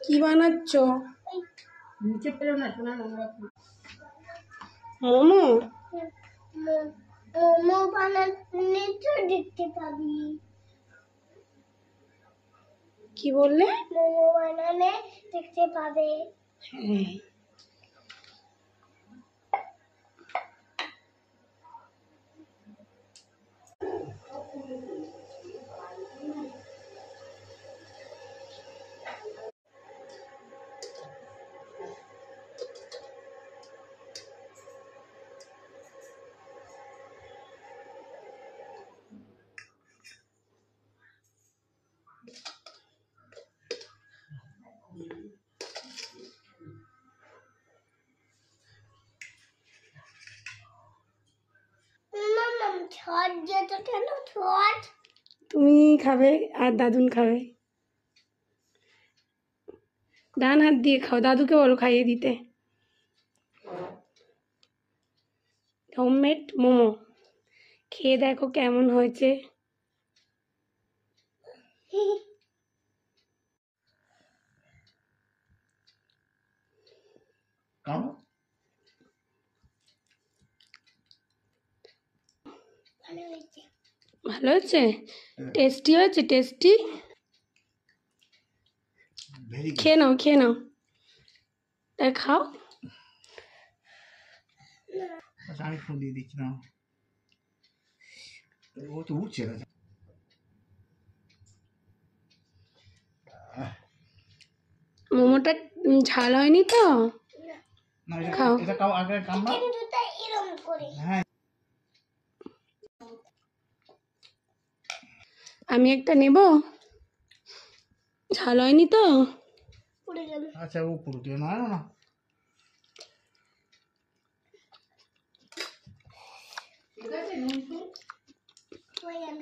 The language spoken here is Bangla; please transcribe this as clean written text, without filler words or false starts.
কি বানাচ্ছ? নিচে পেলো না শোনা মোমো। মোমো বানালে তো দেখতে পাবি। কি বললে? মোমো বানালে দেখতে পাবে। হ্যাঁ। মাম ছট যেটা কেন ছট? তুমি খাবে আর দাদুন খাবে। ডান হাত দিয়ে খাও, দাদুকে বলো খাইয়ে দিতে। হোমমেড মোমো খেয়ে দেখো কেমন হয়েছে। ভালো হয়েছে? টেস্টি হয়েছে? টেস্টি। খেয়ে নাও, খেয়ে নাও, তাই খাও। আমি ফোন দিয়ে দিচ্ছি না, ও তো উঠছে না। মোমোটা ঝাল হয়নি তো? খাও। এটা খাও আগে কামড়া। এরকম করে হ্যাঁ আমি একটা নেব, ঝাল হয়নি তো? পড়ে গেল। আচ্ছা ও পুরো দিয়ে না না ঠিক আছে নুন হয়ে গেল।